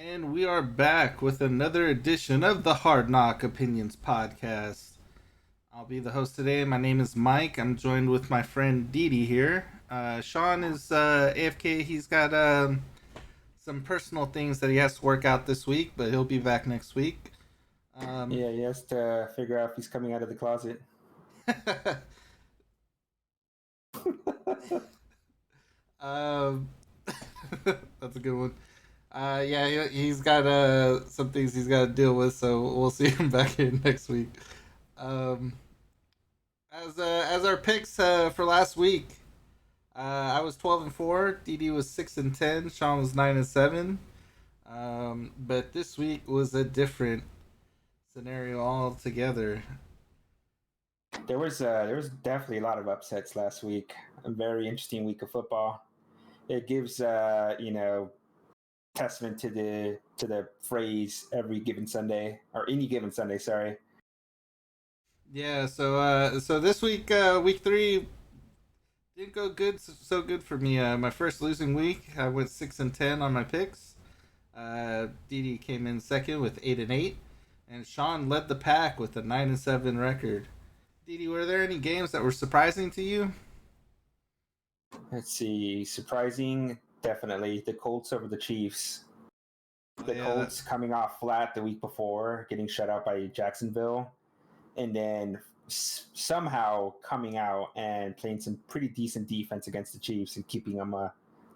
And we are back with another edition of the Hard Knock Opinions podcast. I'll be the host today. My name is Mike. I'm joined with my friend Didi here. Sean is AFK. He's got some personal things that he has to work out this week, but he'll be back next week. Um, Yeah, he has to figure out if he's coming out of the closet. um, that's a good one. Yeah, he's got some things he's got to deal with, so we'll see him back here next week. Um, as our picks for last week, I was 12-4. DD was 6-10. Sean was 9-7. But this week was a different scenario altogether. There was definitely a lot of upsets last week. A very interesting week of football. It gives testament to the phrase every given Sunday or any given Sunday. Sorry. Yeah, so this week, week 3 didn't go so good for me. My first losing week, I went 6-10 on my picks. DD came in second with 8-8, and Sean led the pack with a 9-7 record. Didi, were there any games that were surprising to you? Let's see. Surprising, definitely the Colts over the Chiefs. Oh The yeah, Colts coming off flat the week before, getting shut out by Jacksonville, and then somehow coming out and playing some pretty decent defense against the Chiefs and keeping them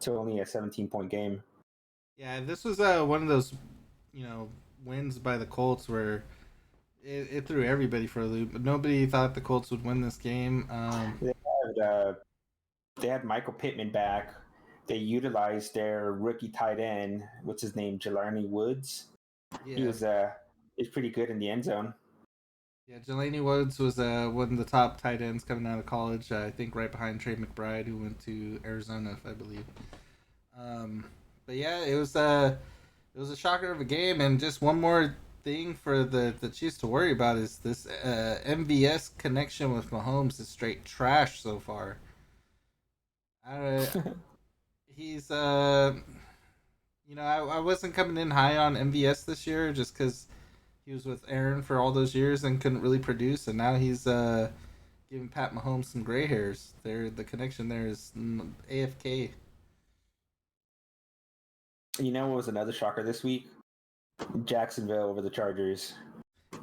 to only a 17-point game. yeah. This was one of those, wins by the Colts where it threw everybody for a loop. Nobody thought the Colts would win this game. They had Michael Pittman back. They utilized their rookie tight end, what's his name, Jelani Woods. He Yeah, was he's pretty good in the end zone. yeah. Jelani Woods was one of the top tight ends coming out of college. I think right behind Trey McBride, who went to Arizona, if I believe. Um, but yeah, it was a shocker of a game, and just one more thing for the Chiefs to worry about is this MVS connection with Mahomes is straight trash so far. I, he's I wasn't coming in high on MVS this year just because he was with Aaron for all those years and couldn't really produce, and now he's giving Pat Mahomes some gray hairs. The connection there is AFK. You know what was another shocker this week? Jacksonville over the Chargers.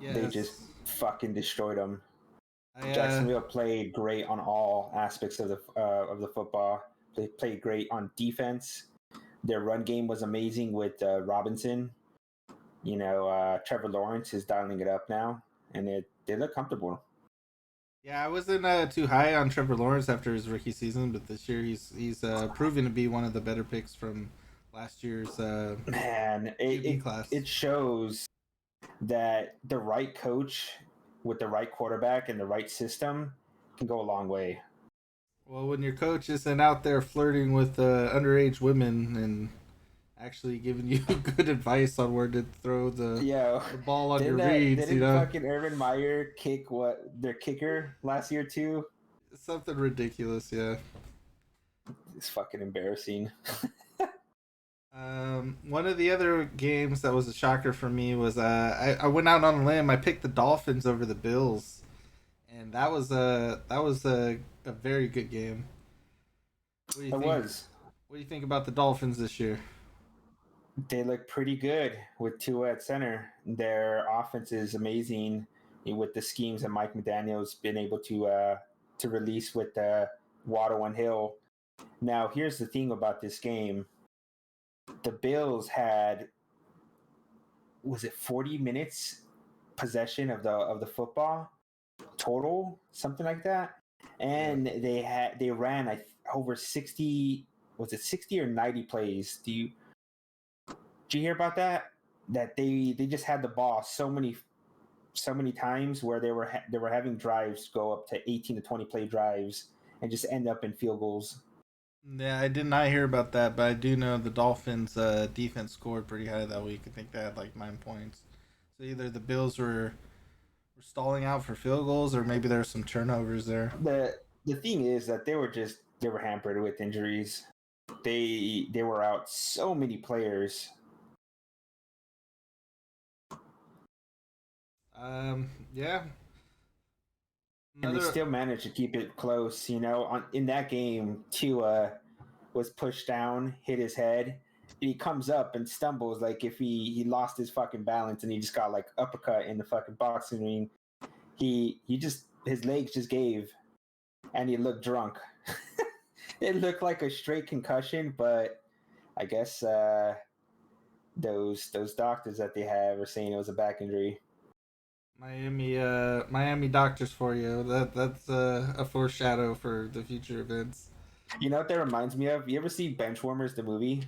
They just Yes, fucking destroyed them. I Jacksonville played great on all aspects of the football. They played great on defense. Their run game was amazing with Robinson. Trevor Lawrence is dialing it up now, and they look comfortable. Yeah, I wasn't too high on Trevor Lawrence after his rookie season, but this year he's proven to be one of the better picks from last year's Man, QB class. it shows that the right coach with the right quarterback and the right system can go a long way. Well, when your coach isn't out there flirting with underage women and actually giving you good advice on where to throw Yeah, the ball on your didn't reads, didn't fucking Urban Meyer kick their kicker last year too? something ridiculous. Yeah. It's fucking embarrassing. One of the other games that was a shocker for me was I went out on a limb. I picked the Dolphins over the Bills, and that was a very good game. What do you It think? was. What do you think about the Dolphins this year? They look pretty good with Tua at center. Their offense is amazing with the schemes that Mike McDaniel's been able to release with Waddle and Hill. Now, here's the thing about this game: the Bills had, was it 40 minutes possession of the football total, something like that, Yeah. and they ran over 60. Was it 60 or 90 plays? Did you hear about that? That they just had the ball so many times where they were having drives go up to 18 to 20 play drives and just end up in field goals. Yeah, I did not hear about that, but I do know the Dolphins' defense scored pretty high that week. I think they had like 9 points. So either the Bills were stalling out for field goals, or maybe there were some turnovers there. The thing is that they were hampered with injuries. They were out so many players. Yeah. And they Another. still managed to keep it close. In that game, Tua was pushed down, hit his head, and he comes up and stumbles like if he lost his fucking balance and he just got like uppercut in the fucking boxing ring. He just his legs just gave, and he looked drunk. It looked like a straight concussion, but I guess those doctors that they have are saying it was a back injury. Miami doctors for you. That's a foreshadow for the future events. You know what that reminds me of? You ever see Benchwarmers the movie?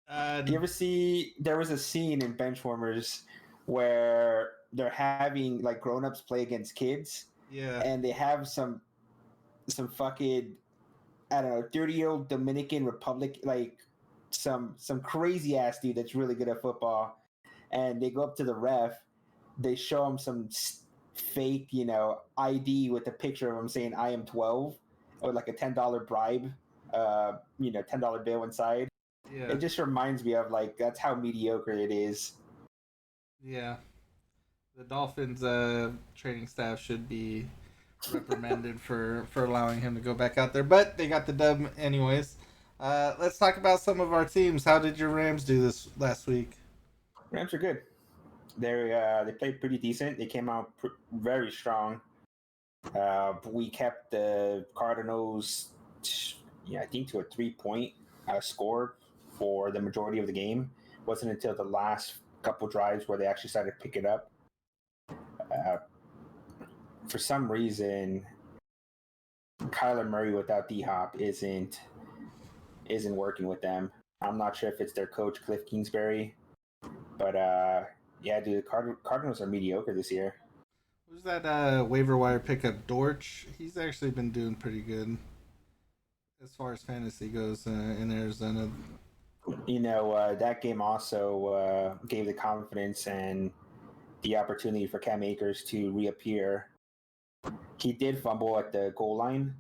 Uh, You ever see there was a scene in Benchwarmers where they're having like grown-ups play against kids yeah, and they have some fucking I don't know 30-year-old Dominican Republic like some crazy ass dude that's really good at football and they go up to the ref, they show him some fake ID with a picture of him saying I am 12 or like a $10 bribe, $10 bill inside. yeah, It just reminds me of like that's how mediocre it is. yeah. The Dolphins training staff should be reprimanded for allowing him to go back out there, but they got the dub anyways. Let's talk about some of our teams. How did your Rams do this last week? Rams are good. They played pretty decent. They came out very strong. We kept the Cardinals, yeah, I think to a 3-point score for the majority of the game. It wasn't until the last couple drives where they actually started to pick it up. Uh, for some reason, Kyler Murray without D Hop isn't working with them. I'm not sure if it's their coach Cliff Kingsbury, but yeah, dude, the Cardinals are mediocre this year. Who's that waiver wire pickup? Dortch. He's actually been doing pretty good as far as fantasy goes in Arizona. That game also gave the confidence and the opportunity for Cam Akers to reappear. He did fumble at the goal line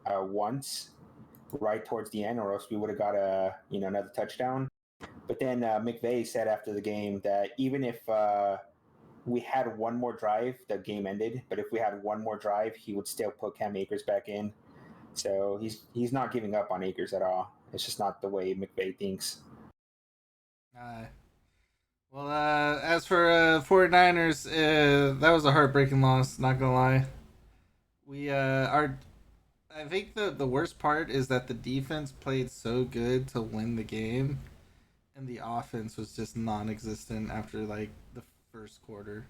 once, right towards the end, or else we would have got another touchdown. But then McVay said after the game that even if we had one more drive, the game ended. But if we had one more drive, he would still put Cam Akers back in. So he's not giving up on Akers at all. It's just not the way McVay thinks. Uh, well, as for 49ers, that was a heartbreaking loss, not gonna lie. We are I think the worst part is that the defense played so good to win the game and the offense was just non-existent after like the first quarter.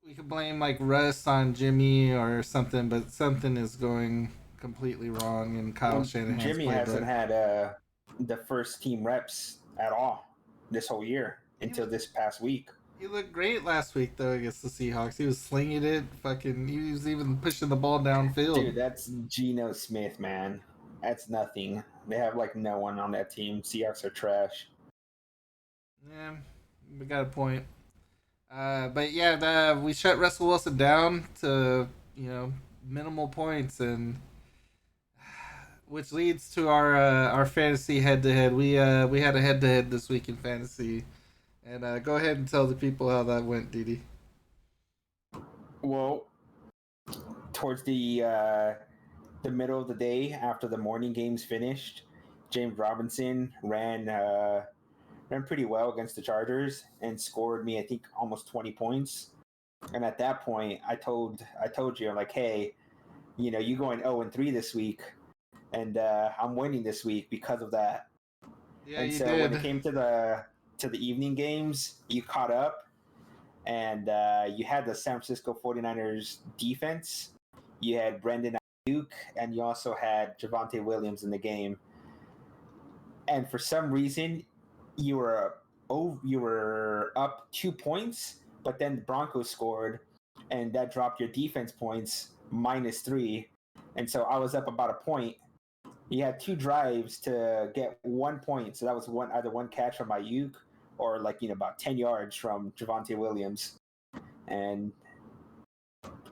We could blame like rust on Jimmy or something, but something is going completely wrong in Kyle Well, Shanahan's Jimmy hasn't playbook. had the first team reps at all this whole year He until this past week. he looked great last week though against the Seahawks. He was slinging it, fucking. He was even pushing the ball downfield. Dude, that's Geno Smith, man. That's nothing. They have like no one on that team. Seahawks are trash. Yeah, we got a point. But yeah, we shut Russell Wilson down to minimal points, and which leads to our fantasy head to head. We had a head to head this week in fantasy, and go ahead and tell the people how that went, Didi. Well, towards the middle of the day after the morning games finished, James Robinson ran pretty well against the Chargers and scored me I think almost 20 points. And at that point, I told you I'm like, hey, you going 0-3 this week, and I'm winning this week because of that. Yeah, And you so when it did. came to the evening games, you caught up, and you had the San Francisco 49ers defense. You had Brendan Ayuk, and you also had Javonte Williams in the game. And for some reason, you were up 2 points, but then the Broncos scored, and that dropped your defense points -3. And so I was up about a point. You had two drives to get 1 point, so that was either one catch from Ayuk or like about 10 yards from Javonte Williams. And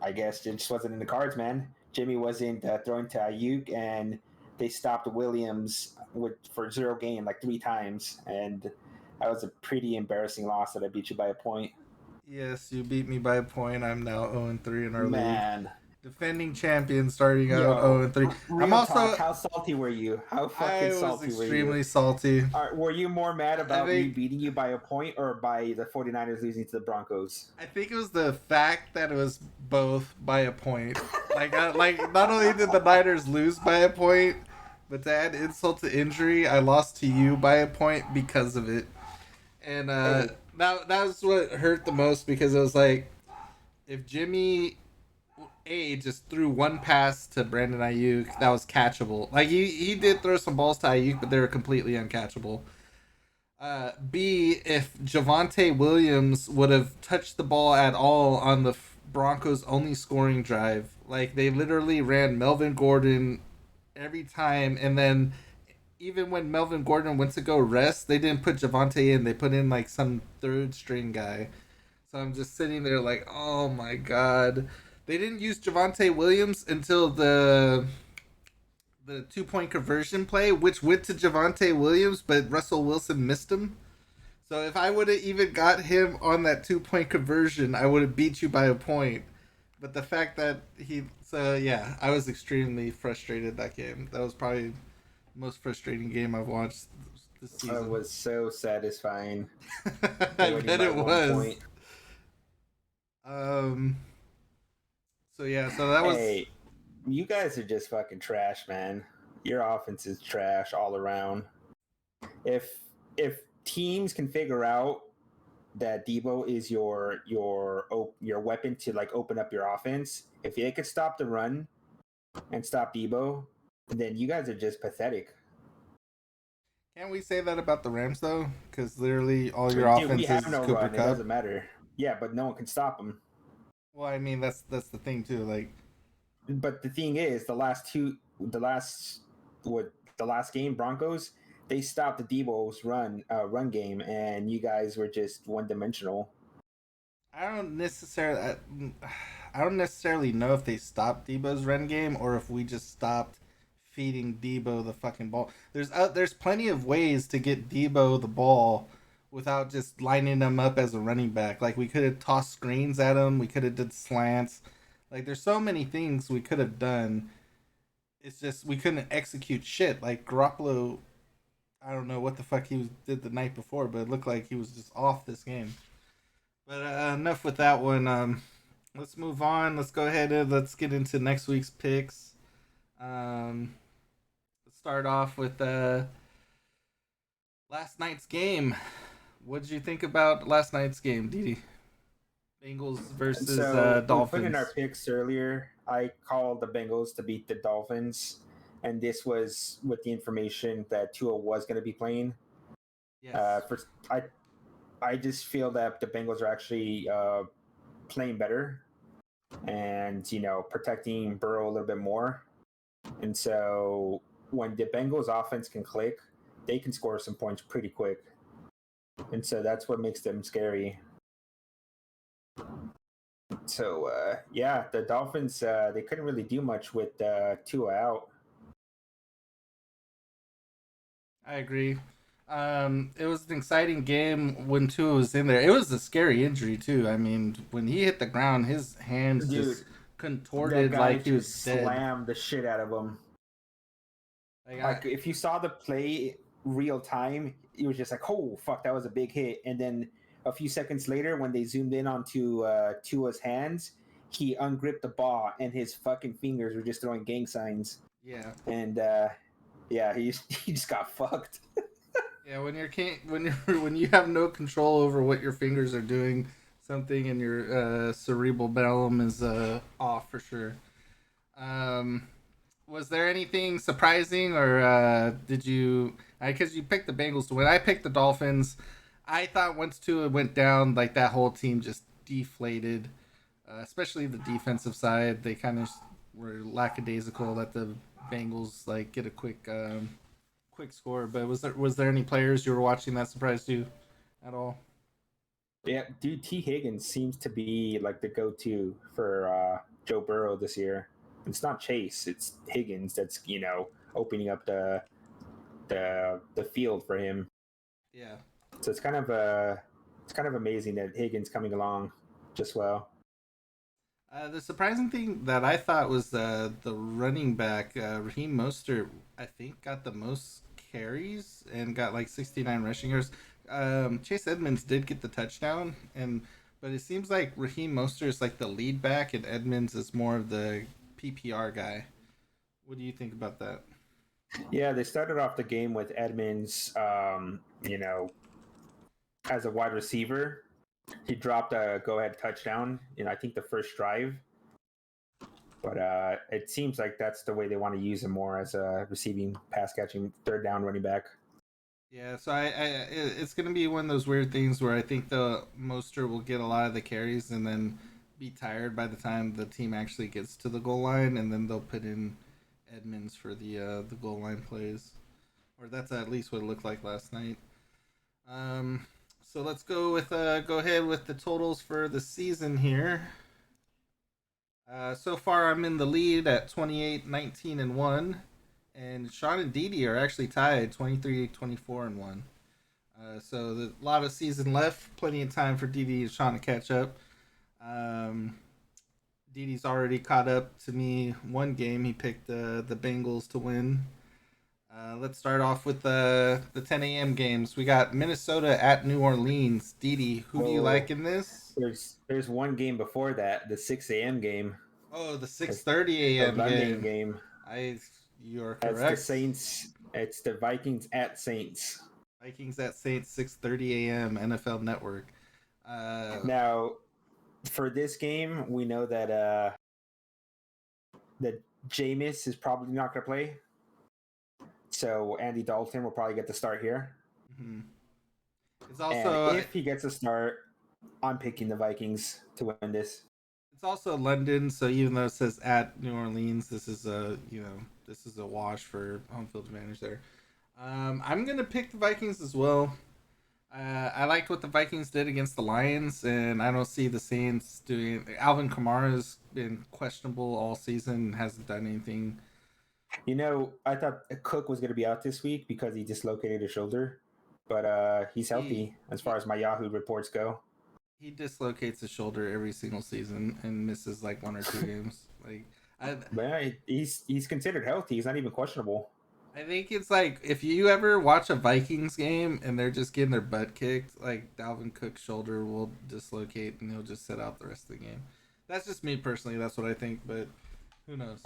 I guess it just wasn't in the cards, man. Jimmy wasn't throwing to Ayuk, and they stopped Williams for zero gain like 3 times, and that was a pretty embarrassing loss that I beat you by a point. Yes, you beat me by a point. I'm now 0-3 in our league. Man, Defending champion, starting out yo, 0-3. I'm real talk. also. How salty were you? How fucking I was salty were you? extremely salty. Were you more mad I about me think beating you by a point or by the 49ers losing to the Broncos? I think it was the fact that it was both by a point. Like not only did the Niners lose by a point, but to add insult to injury, I lost to you by a point because of it. And Hey, that was what hurt the most because it was like if Jimmy A just threw one pass to Brandon Ayuk that was catchable. Like he did throw some balls to Ayuk, but they were completely uncatchable. B, if Javante Williams would have touched the ball at all on the Broncos' only scoring drive, like they literally ran Melvin Gordon every time, and then even when Melvin Gordon went to go rest, they didn't put Javante in. They put in like some third string guy. So I'm just sitting there like, oh my god. They didn't use Javante Williams until the 2 point conversion play, which went to Javante Williams, but Russell Wilson missed him. So if I would have even got him on that 2 point conversion, I would have beat you by a point. But the fact that so yeah, I was extremely frustrated that game. That was probably the most frustrating game I've watched this it season. was so satisfying I winning bet by it one was. point. Um. So yeah, so that was. Hey, you guys are just fucking trash, man. Your offense is trash all around. If if teams can figure out that Debo is your weapon to like open up your offense, if they could stop the run and stop Debo, then you guys are just pathetic. Can't we say that about the Rams though? Because literally all your Dude, we offenses have is no Cooper run. It Cup. doesn't matter. Yeah, but no one can stop him. Well, I mean that's the thing too. Like, But the thing is, the last game, Broncos, they stopped the Debo's run game, and you guys were just one dimensional. I don't necessarily. I don't necessarily know if they stopped Debo's run game or if we just stopped feeding Debo the fucking ball. There's plenty of ways to get Debo the ball without just lining him up as a running back. Like we could have tossed screens at him. We could have did slants. Like there's so many things we could have done. It's just we couldn't execute shit. Like Garoppolo, I don't know what the fuck did the night before, but it looked like he was just off this game. But enough with that one. Let's move on. Let's go ahead and let's get into next week's picks. Um, let's start off with last night's game. What did you think about last night's game, Didi? Bengals And versus so we put in our Dolphins. picks earlier. I called the Bengals to beat the Dolphins, and this was with the information that Tua was going to be playing. Yes. For I just feel that the Bengals are actually playing better, and protecting Burrow a little bit more. And so when the Bengals offense can click, they can score some points pretty quick. And so that's what makes them scary. So yeah, the Dolphins they couldn't really do much with Tua out. I agree. It was an exciting game when Tua was in there. It was a scary injury too. I mean, when he hit the ground, his hands Dude, just that contorted guy like he was just dead. slammed the shit out of him. Like Like if you saw the play real time, it was just like, oh fuck, that was a big hit. And then a few seconds later, when they zoomed in onto Tua's hands, he ungripped the ball, and his fucking fingers were just throwing gang signs. yeah, And yeah, he just got fucked. yeah. When you're can't when you're when you have no control over what your fingers are doing, something in your cerebral realm is off for sure. Um, was there anything surprising, or did you? Because you picked the Bengals to win, I picked the Dolphins. I thought once Tua went down, like that whole team just deflated, especially the defensive side. They kind of were lackadaisical. Let the Bengals like get a quick score. But was there any players you were watching that surprised you at all? Yeah, dude, T. Higgins seems to be like the go-to for Joe Burrow this year. It's not Chase, it's Higgins that's opening up the field for him. Yeah, So it's kind of it's kind of amazing that Higgins coming along just well. The surprising thing that I thought was the running back Raheem Mostert. I think got the most carries and got like 69 rushing yards. Chase Edmonds did get the touchdown, and but it seems like Raheem Mostert is like the lead back, and Edmonds is more of the PPR guy. What do you think about that? Yeah, they started off the game with Edmonds, as a wide receiver. He dropped a go-ahead touchdown in I think the first drive, but it seems like that's the way they want to use him more as a receiving, pass catching, third down running back. Yeah, so it's gonna be one of those weird things where I think the Moster will get a lot of the carries and then be tired by the time the team actually gets to the goal line, and then they'll put in Edmonds for the goal line plays, or that's at least what it looked like last night. Um, so let's go ahead with the totals for the season here. So far, I'm in the lead at 28, 19, and 1. And Sean and Didi are actually tied 23, 24, and 1. So a lot of season left. Plenty of time for Didi and Sean to catch up. Um, Didi's already caught up to me one game. He picked the Bengals to win. Let's start off with the 10 a.m. games. We got Minnesota at New Orleans. Didi, who do you like in this? There's one game before that, the 6 a.m. game. Oh, the 6:30 a.m. The London game. game. You're That's correct. the Saints. It's the Vikings at Saints. Vikings at Saints, 6:30 a.m. NFL Network. Now, for this game, we know that Jameis is probably not going to play. So Andy Dalton will probably get the start here. Mm-hmm. It's also, and if he gets a start, I'm picking the Vikings to win this. It's also London, so even though it says at New Orleans, this is a wash for home field advantage there. I'm gonna pick the Vikings as well. I liked what the Vikings did against the Lions, and I don't see the Saints doing. Alvin Kamara's been questionable all season, hasn't done anything. I thought Cook was going to be out this week because he dislocated his shoulder, but he's healthy as far as my Yahoo reports go. He dislocates his shoulder every single season and misses like 1 or 2 games. He's considered healthy. He's not even questionable. I think it's like if you ever watch a Vikings game and they're just getting their butt kicked, like Dalvin Cook's shoulder will dislocate and he'll just sit out the rest of the game. That's just me personally. That's what I think, but who knows?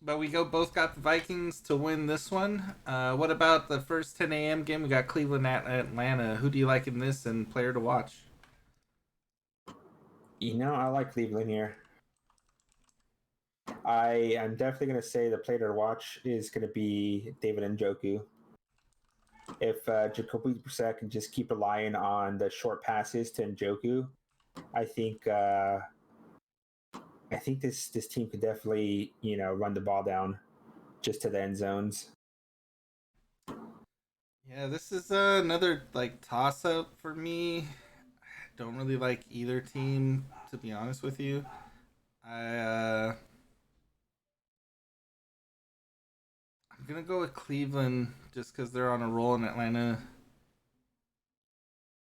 But we both got the Vikings to win this one. What about the first 10 a.m. game? We got Cleveland at Atlanta. Who do you like in this and player to watch? I like Cleveland here. I am definitely going to say the player to watch is going to be David Njoku. If Jacoby Brissett can just keep relying on the short passes to Njoku, I think this team could definitely run the ball down just to the end zones. Yeah, this is another like toss up for me. I don't really like either team, to be honest with you. I'm gonna go with Cleveland just because they're on a roll in Atlanta.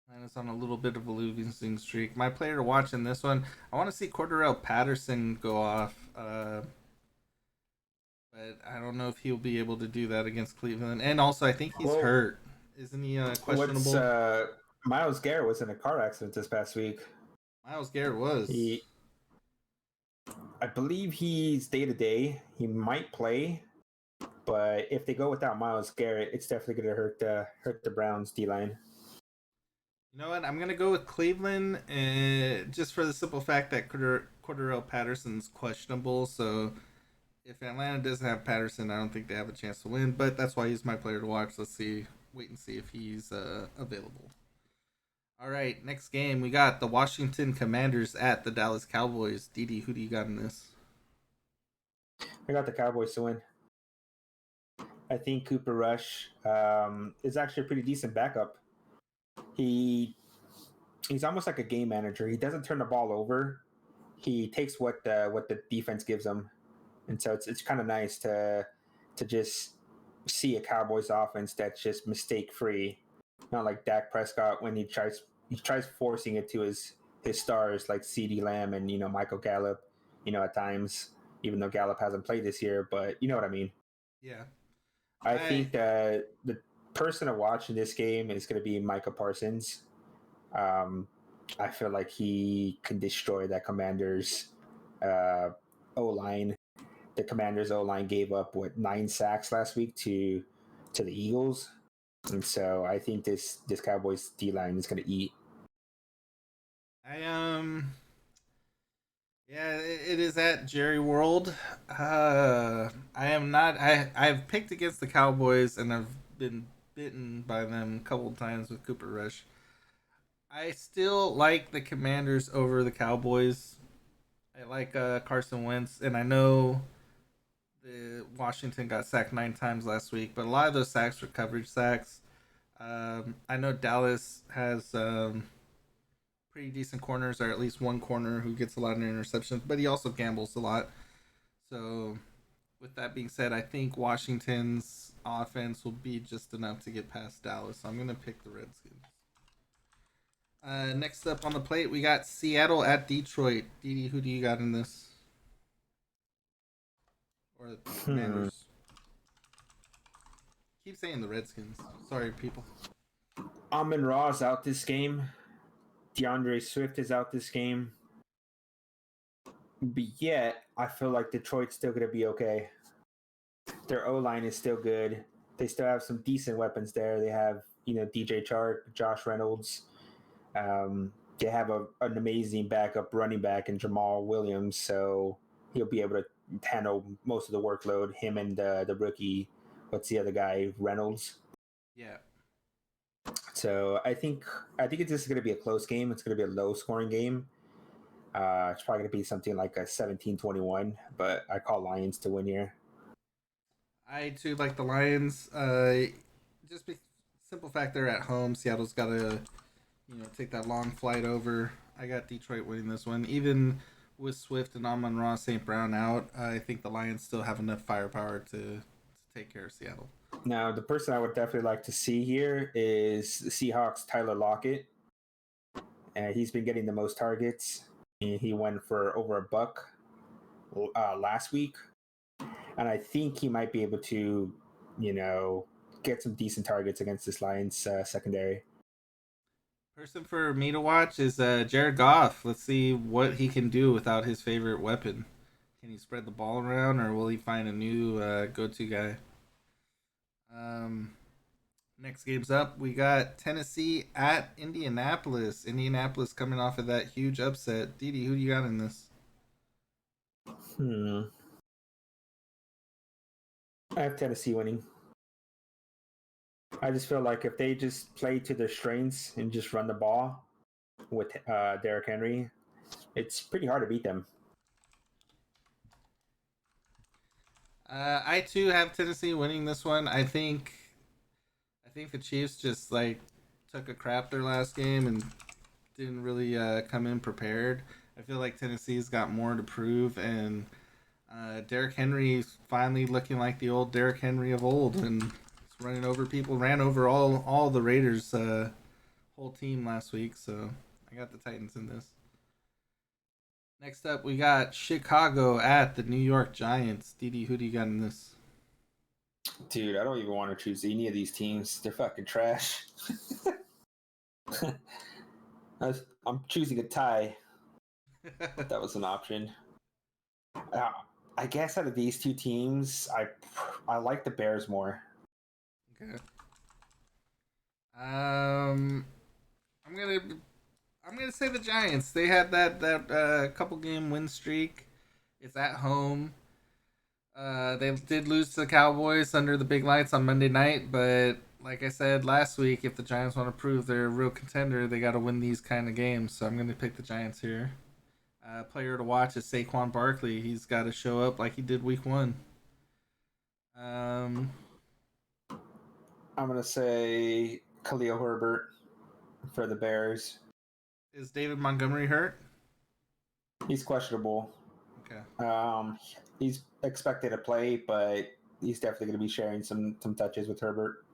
Atlanta's on a little bit of a losing streak. My player to watch in this one, I want to see Cordarrelle Patterson go off, but I don't know if he'll be able to do that against Cleveland. And also, I think he's hurt. Isn't he questionable? Myles Garrett was in a car accident this past week. Myles Garrett was. I believe he's day to day. He might play, but if they go without Myles Garrett, it's definitely going to hurt the Browns D line. You know what? I'm gonna go with Cleveland, just for the simple fact that Cordarrelle Patterson's questionable. So if Atlanta doesn't have Patterson, I don't think they have a chance to win. But that's why he's my player to watch. Wait and see if he's available. All right, next game we got the Washington Commanders at the Dallas Cowboys. Didi, who do you got in this? I got the Cowboys to win. I think Cooper Rush is actually a pretty decent backup. He's almost like a game manager. He doesn't turn the ball over. He takes what the defense gives him, and so it's kind of nice to just see a Cowboys offense that's just mistake free, Not like Dak Prescott when he tries forcing it to his stars like CeeDee Lamb and Michael Gallup. At times, even though Gallup hasn't played this year, but you know what I mean. Yeah. I I think the person to watch in this game is going to be Micah Parsons. Um, I feel like he can destroy that Commanders uh, O line. The Commanders O line gave up 9 sacks last week to the Eagles, and so I think this Cowboys D line is going to eat. I Yeah, it is at Jerry World. I am not. I've picked against the Cowboys and I've been bitten by them a couple times with Cooper Rush. I still like the Commanders over the Cowboys. I like Carson Wentz, and I know the Washington got sacked 9 times last week, but a lot of those sacks were coverage sacks. I know Dallas has pretty decent corners, or at least one corner who gets a lot of interceptions, but he also gambles a lot. So, with that being said, I think Washington's offense will be just enough to get past Dallas. So I'm going to pick the Redskins. Next up on the plate, we got Seattle at Detroit. Didi, who do you got in this? Or the Hmm. Commanders? Keep saying the Redskins. Sorry, people. Amon Ra's out this game. DeAndre Swift is out this game. But yet, I feel like Detroit's still going to be okay. Their O line is still good. They still have some decent weapons there. They have, DJ Chark, Josh Reynolds. They have an amazing backup running back in Jamal Williams, so he'll be able to handle most of the workload. Him and the rookie, what's the other guy, Reynolds. Yeah. So I think it's just going to be a close game. It's going to be a low scoring game. It's probably going to be something like a 17-21, but I call Lions to win here. I too like the Lions. Just be simple fact they're at home. Seattle's got to take that long flight over. I got Detroit winning this one, even with Swift and Amon-Ra St. Brown out. I think the Lions still have enough firepower to take care of Seattle. Now, the person I would definitely like to see here is the Seahawks' Tyler Lockett. He's been getting the most targets. He went for over a buck last week, and I think he might be able to, get some decent targets against this Lions secondary. Person for me to watch is Jared Goff. Let's see what he can do without his favorite weapon. Can he spread the ball around, or will he find a new go-to guy? Um, Next game's up. We got Tennessee at Indianapolis. Indianapolis coming off of that huge upset. Didi, who do you got in this? Hmm. I have Tennessee winning. I just feel like if they just play to their strengths and just run the ball with Derrick Henry, it's pretty hard to beat them. I too have Tennessee winning this one. I think the Chiefs just like took a crap their last game and didn't really come in prepared. I feel like Tennessee's got more to prove, and Derrick Henry's finally looking like the old Derrick Henry of old, and he's running over people. Ran over all the Raiders' whole team last week, so I got the Titans in this. Next up, we got Chicago at the New York Giants. Didi, who do you got in this? Dude, I don't even want to choose any of these teams. They're fucking trash. I'm choosing a tie. That was an option. Uh, I guess out of these two teams, I like the Bears more. Okay. Um, I'm gonna I'm gonna say the Giants. They had that couple game win streak. It's at home. They did lose to the Cowboys under the big lights on Monday night, but like I said last week, if the Giants want to prove they're a real contender, they got to win these kind of games. So I'm going to pick the Giants here. Player to watch is Saquon Barkley. He's got to show up like he did Week 1. Um, I'm gonna say Khalil Herbert for the Bears. is David Montgomery hurt? He's questionable. Okay, He's expected to play, but he's definitely going to be sharing some touches with Herbert.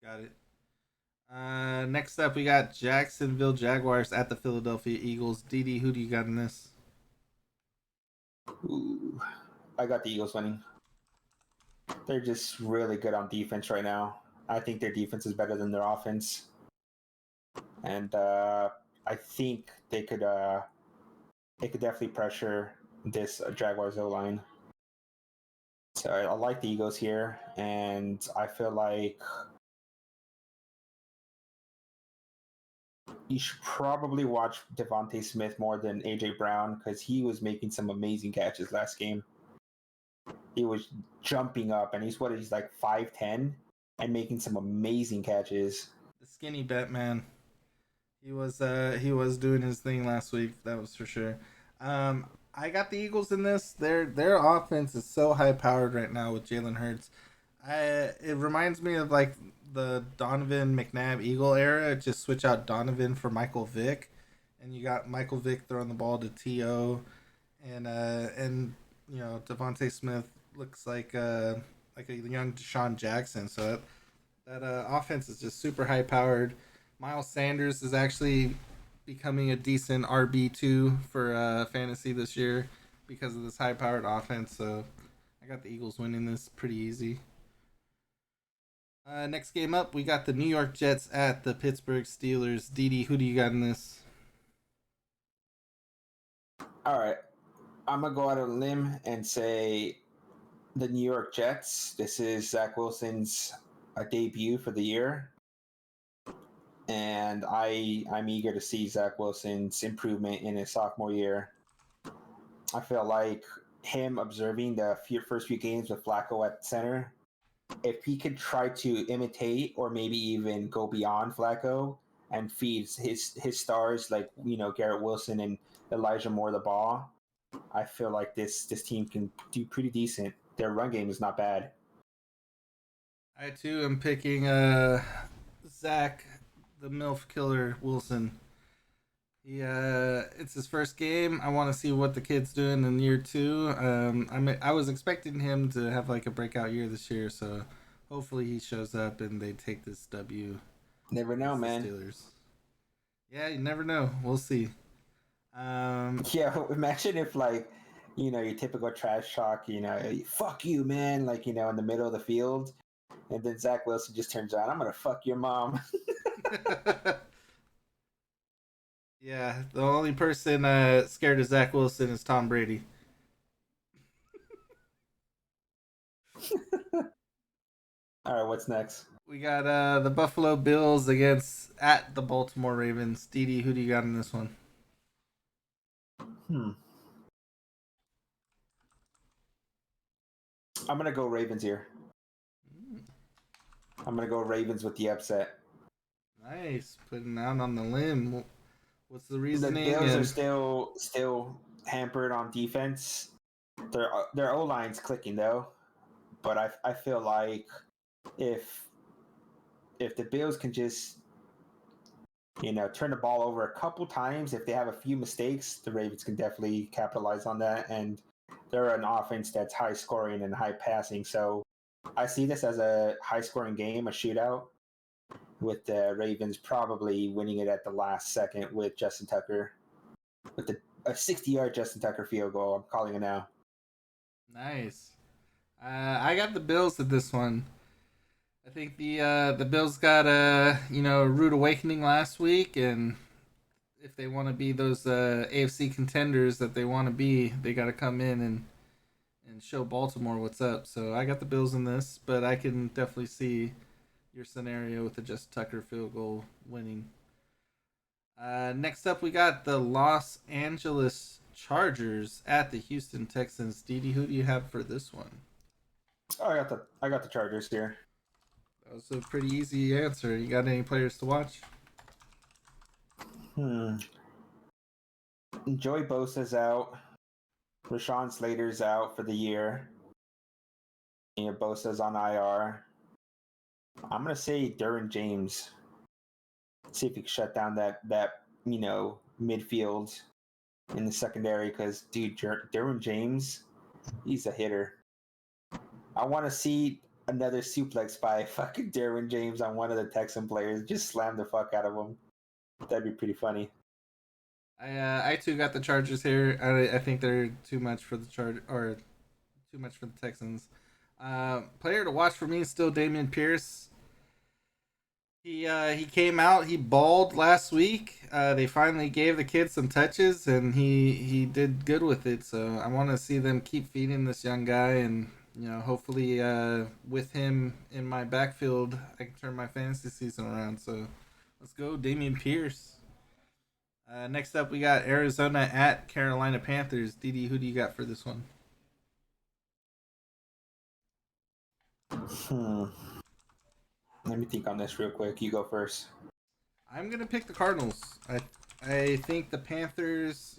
got it. Next up, we got Jacksonville Jaguars at the Philadelphia Eagles. DD, who do you got in this? Ooh, I got the Eagles winning. They're just really good on defense right now. I think their defense is better than their offense, and I think they could definitely pressure this Jaguars O line. So I like the Eagles here, and I feel like you should probably watch Devontae Smith more than AJ Brown because he was making some amazing catches last game. He was jumping up, and he's like 5'10" and making some amazing catches. The skinny Batman. He was doing his thing last week. That was for sure. I got the Eagles in this. Their offense is so high powered right now with Jalen Hurts. It reminds me of like the Donovan McNabb Eagle era. Just switch out Donovan for Michael Vick, and you got Michael Vick throwing the ball to To, and you know Devontae Smith looks like a young Deshaun Jackson. So that offense is just super high powered. Miles Sanders is actually becoming a decent RB2 for fantasy this year because of this high powered offense. So I got the Eagles winning this pretty easy. Next game up, we got the New York Jets at the Pittsburgh Steelers. Didi, who do you got in this? All right, I'm gonna go out on a limb and say the New York Jets. This is Zach Wilson's debut for the year, and I'm eager to see Zach Wilson's improvement in his sophomore year. I feel like him observing the first few games with Flacco at center, if he could try to imitate or maybe even go beyond Flacco and feeds his stars like Garrett Wilson and Elijah Moore the ball, I feel like this team can do pretty decent. Their run game is not bad. I too am picking Zach, the MILF killer Wilson. It's his first game. I want to see what the kid's doing in year two. I was expecting him to have like a breakout year this year, so hopefully he shows up and they take this W Never know, against the man. Steelers. Yeah, you never know. We'll see. Um, Yeah, imagine if like your typical trash talk, fuck you, man, like in the middle of the field, and then Zach Wilson just turns around, I'm gonna fuck your mom. yeah, the only person scared of Zach Wilson is Tom Brady. All right, what's next? We got the Buffalo Bills against at the Baltimore Ravens. Didi, who do you got in this one? Hmm. I'm gonna go Ravens here. I'm gonna go Ravens with the upset. Nice, putting out on the limb. What's the The reasoning? Bills are And still hampered on defense. Their O line's clicking though, but I feel like if if the Bills can just turn the ball over a couple times, if they have a few mistakes, the Ravens can definitely capitalize on that. And they're an offense that's high scoring and high passing, so I see this as a high scoring game, a shootout, with the Ravens probably winning it at the last second with Justin Tucker with a 60-yard Justin Tucker field goal. I'm calling it now. nice. I got the Bills at this one. I think the Bills got a rude awakening last week, and if they want to be those AFC contenders that they want to be, they got to come in and show Baltimore what's up. So I got the Bills in this, but I can definitely see your scenario with the Justin Tucker field goal winning. Next up, we got the Los Angeles Chargers at the Houston Texans. Didi, who do you have for this one? Oh, I got the Chargers here. That was a pretty easy answer. You got any players to watch? Hmm. Joey Bosa's out. Rashawn Slater's out for the year. Bosa's on IR. I'm gonna say Derwin James. See if he can shut down that midfield in the secondary because dude, Derwin James, he's a hitter. I want to see another suplex by fucking Derwin James on one of the Texan players. Just slammed the fuck out of him. That'd be pretty funny. I too got the Chargers here. I think they're too much for the too much for the Texans. Player to watch for me is still Damian Pierce. He came out. He balled last week. They finally gave the kid some touches, and he did good with it. So I want to see them keep feeding this young guy, and hopefully with him in my backfield, I can turn my fantasy season around. So let's go, Damian Pierce. Next up, we got Arizona at Carolina Panthers. Didi, who do you got for this one? Hmm. Let me think on this real quick. You go first. I'm gonna pick the Cardinals. I think the Panthers,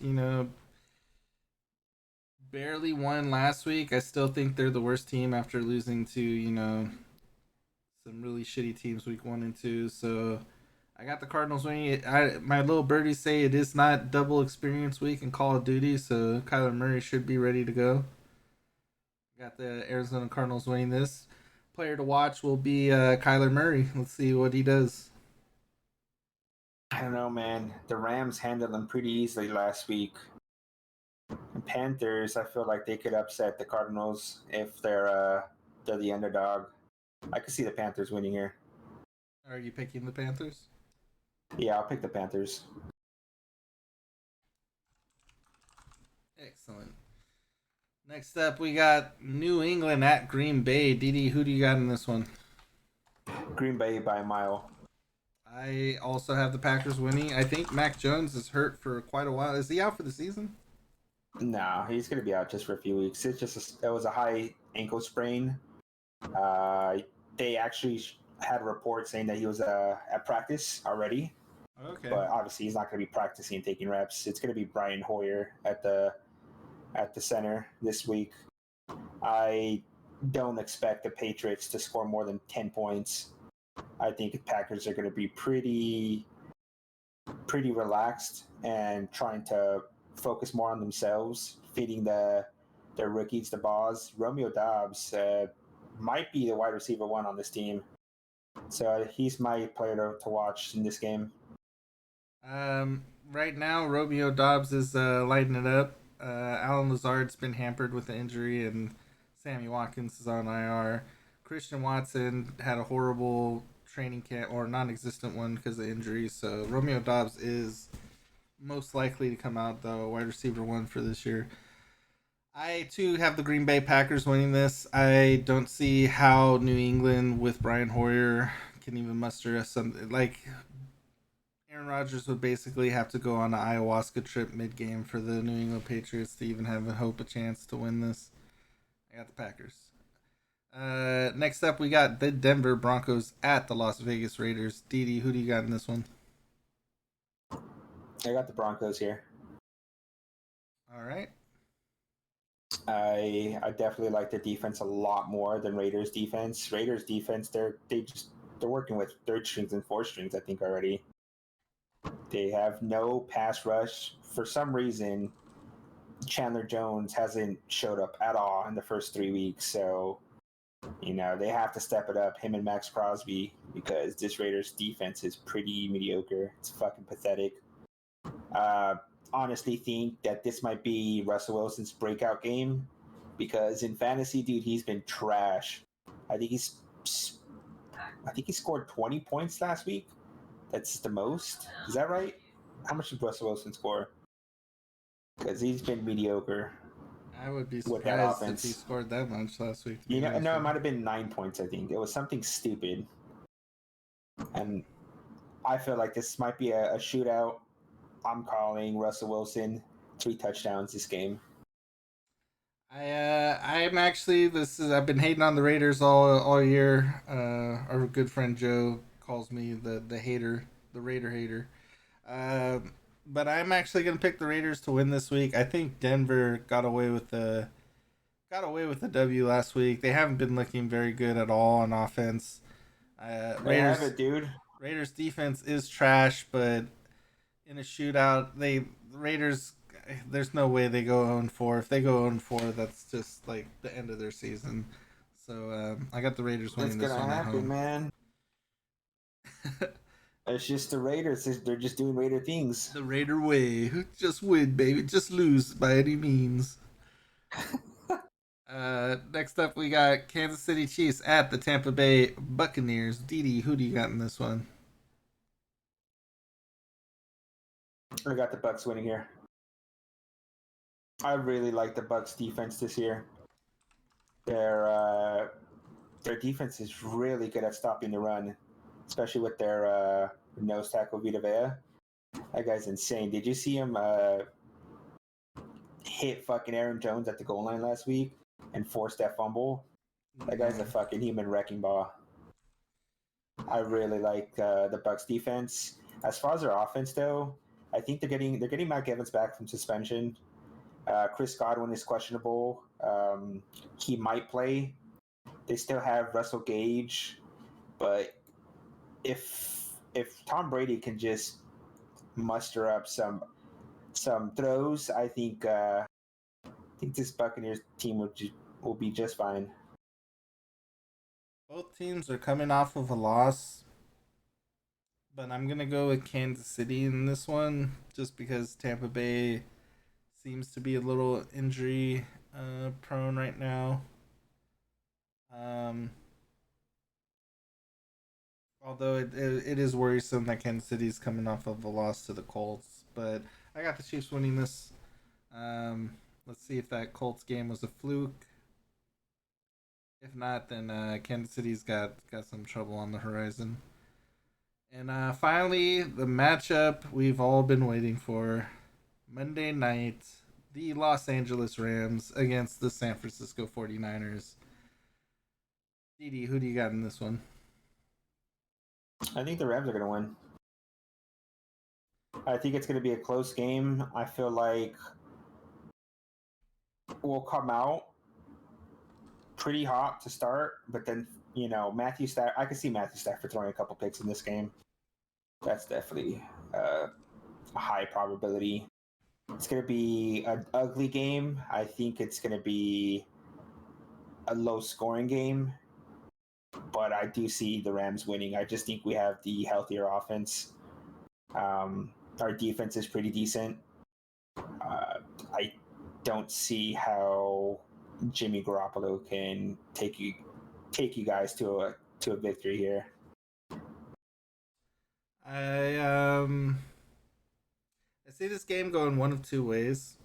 barely won last week. I still think they're the worst team after losing to some really shitty teams week 1 and 2. So I got the Cardinals winning. My little birdies say it is not double experience week in Call of Duty, so Kyler Murray should be ready to go. Got the Arizona Cardinals winning this. Player to watch will be Kyler Murray. Let's see what he does. I don't know, man. The Rams handled them pretty easily last week. The Panthers, I feel like they could upset the Cardinals if they're the underdog. I could see the Panthers winning here. Are you picking the Panthers? Yeah, I'll pick the Panthers. Excellent. Next up, we got New England at Green Bay. Didi, who do you got in this one? Green Bay by a mile. I also have the Packers winning. I think Mac Jones is hurt for quite a while. Is he out for the season? No, he's going to be out just for a few weeks. It was a high ankle sprain. They actually had a report saying that he was at practice already. Okay. But obviously, he's not going to be practicing and taking reps. It's going to be Brian Hoyer at the center this week. I don't expect the Patriots to score more than 10 points. I think the Packers are going to be pretty relaxed and trying to focus more on themselves, feeding their rookies the balls. Romeo Doubs might be the wide receiver one on this team. So he's my player to watch in this game. Right now, Romeo Doubs is lighting it up. Alan Lazard's been hampered with an injury, and Sammy Watkins is on IR. Christian Watson had a horrible training camp, or non-existent one because of injuries. So Romeo Doubs is most likely to come out, though, wide receiver one for this year. I too have the Green Bay Packers winning this. I don't see how New England with Brian Hoyer can even muster something like Aaron Rodgers would basically have to go on an ayahuasca trip mid-game for the New England Patriots to even have a chance to win this. I got the Packers. Next up, we got the Denver Broncos at the Las Vegas Raiders. Didi, who do you got in this one? I got the Broncos here. All right. I definitely like the defense a lot more than Raiders defense. Raiders defense, they're working with third strings and fourth strings, I think, already. They have no pass rush. For some reason, Chandler Jones hasn't showed up at all in the first 3 weeks. So, they have to step it up, him and Max Crosby, because this Raiders defense is pretty mediocre. It's fucking pathetic. Honestly think that this might be Russell Wilson's breakout game because in fantasy, dude, he's been trash. I think he scored 20 points last week. That's the most. Is that right? How much did Russell Wilson score? Because he's been mediocre. I would be surprised if he scored that much last week. No, it might have been 9 points, I think. It was something stupid. And I feel like this might be a shootout. I'm calling Russell Wilson 3 touchdowns this game. I'm actually I've been hating on the Raiders all year. Our good friend Joe calls me the hater, the Raider hater. But I'm actually gonna pick the Raiders to win this week. I think Denver got away with the W last week. They haven't been looking very good at all on offense. Raiders, have it, dude. Raiders defense is trash, but in a shootout, the Raiders, there's no way they go 0-4. If they go 0-4, that's just like the end of their season. So I got the Raiders winning It's this gonna one at happen, home. man. It's just the Raiders. They're just doing Raider things. The Raider way. Just win, baby. Just lose by any means. Next up, we got Kansas City Chiefs at the Tampa Bay Buccaneers. Didi, who do you got in this one? I got the Bucks winning here. I really like the Bucks defense this year. Their defense is really good at stopping the run, especially with their nose tackle Vita Vea. That guy's insane. Did you see him hit fucking Aaron Jones at the goal line last week and force that fumble? That guy's a fucking human wrecking ball. I really like the Bucks defense. As far as their offense, though, I think they're getting Mike Evans back from suspension. Chris Godwin is questionable. He might play. They still have Russell Gage, but if Tom Brady can just muster up some throws, I think this Buccaneers team will be just fine. Both teams are coming off of a loss, but I'm gonna go with Kansas City in this one, just because Tampa Bay seems to be a little injury prone right now. Although it is worrisome that Kansas City's coming off of a loss to the Colts, but I got the Chiefs winning this. Let's see if that Colts game was a fluke. If not, then Kansas City's got some trouble on the horizon. And finally, the matchup we've all been waiting for. Monday night, the Los Angeles Rams against the San Francisco 49ers. Didi, who do you got in this one? I think the Rams are going to win. I think it's going to be a close game. I feel like we'll come out pretty hot to start, but then, Matthew Stafford, I can see Matthew Stafford throwing a couple picks in this game. That's definitely a high probability. It's going to be an ugly game. I think it's going to be a low-scoring game, but I do see the Rams winning. I just think we have the healthier offense. Our defense is pretty decent. I don't see how Jimmy Garoppolo can take you guys to a victory here. I see this game going one of two ways.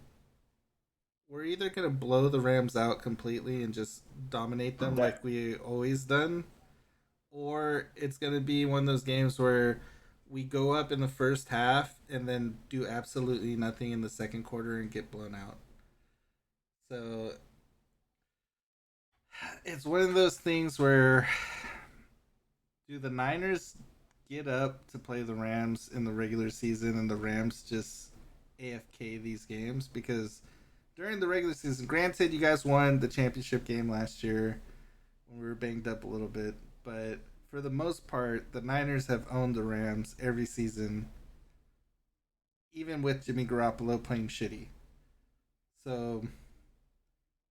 We're either gonna blow the Rams out completely and just dominate them like we always done, or it's gonna be one of those games where we go up in the first half and then do absolutely nothing in the second quarter and get blown out. So it's one of those things where do the Niners get up to play the Rams in the regular season and the Rams just AFK these games? Because during the regular season, granted, you guys won the championship game last year when we were banged up a little bit, but for the most part, the Niners have owned the Rams every season, even with Jimmy Garoppolo playing shitty. So,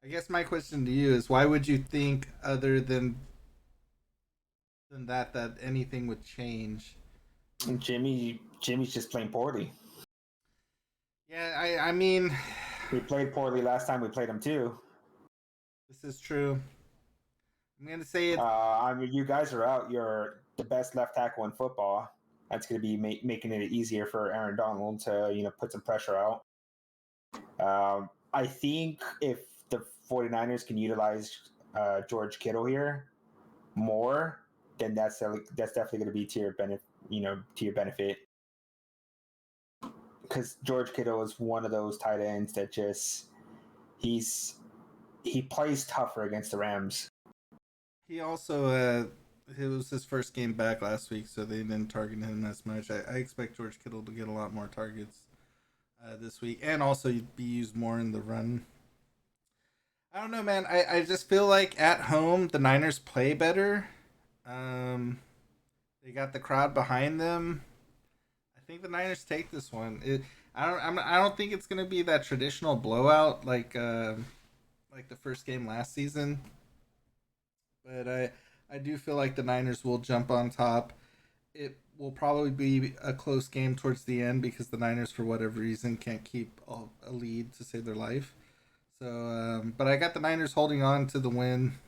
I guess my question to you is, why would you think, other than that anything would change? Jimmy's just playing poorly. Yeah, I mean, we played poorly last time we played him too. This is true. I'm gonna say it. I mean, you guys are out. You're the best left tackle in football. That's going to be making it easier for Aaron Donald to put some pressure out. I think if the 49ers can utilize George Kittle here more, then that's definitely going to be to your benefit. Because George Kittle is one of those tight ends that he plays tougher against the Rams. He also it was his first game back last week, so they didn't target him as much. I expect George Kittle to get a lot more targets this week, and also be used more in the run. I don't know, man. I just feel like at home the Niners play better. They got the crowd behind them. I think the Niners take this one. I don't think it's gonna be that traditional blowout like the first game last season. but I do feel like the Niners will jump on top. It will probably be a close game towards the end because the Niners, for whatever reason, can't keep a lead to save their life. So, but I got the Niners holding on to the win,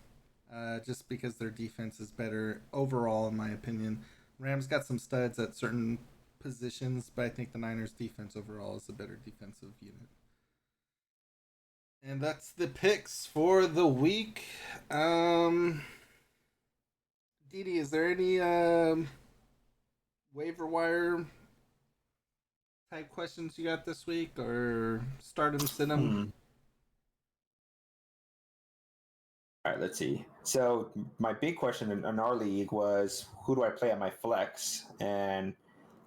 just because their defense is better overall, in my opinion. Rams got some studs at certain positions, but I think the Niners' defense overall is a better defensive unit. And that's the picks for the week. Didi, is there any waiver wire type questions you got this week, or start them, sit them? All right, let's see. So my big question in our league was, who do I play at my flex? And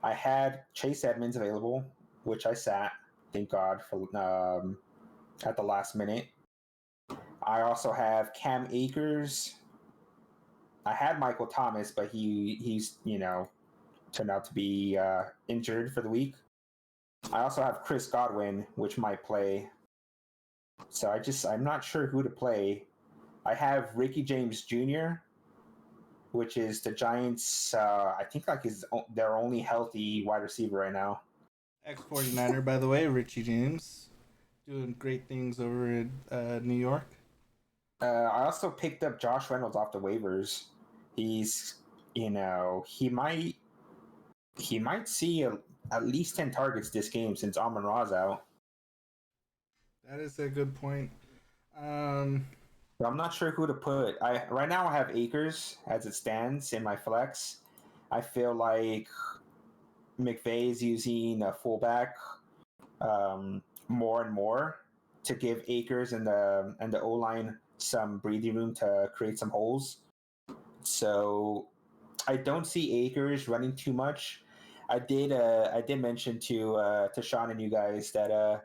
I had Chase Edmonds available, which I sat. Thank God for at the last minute. I also have Cam Akers. I had Michael Thomas, but he's turned out to be injured for the week. I also have Chris Godwin, which might play. So I'm not sure who to play. I have Ricky James Jr., which is the Giants. I think like is their only healthy wide receiver right now. Ex 49er, by the way, Richie James, doing great things over in New York. I also picked up Josh Reynolds off the waivers. He's, he might see at least 10 targets this game since Amon Ra's out. That is a good point. But I'm not sure who to put. Right now I have Akers as it stands in my flex. I feel like McVay is using a fullback more and more to give Akers and the O line some breathing room to create some holes. So I don't see Akers running too much. I did mention to Sean and you guys that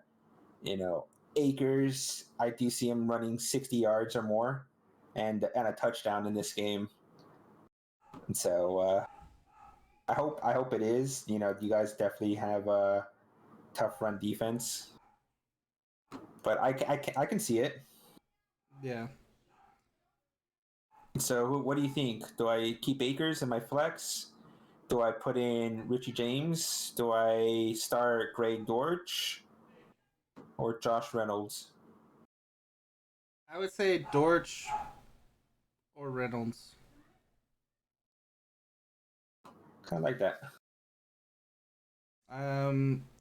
Akers, I do see him running 60 yards or more and a touchdown in this game. And so I hope it is. You guys definitely have a tough run defense, but I can see it. Yeah. So what do you think? Do I keep Akers in my flex? Do I put in Richie James? Do I start Greg Dortch or Josh Reynolds? I would say Dortch or Reynolds. Kind of like that.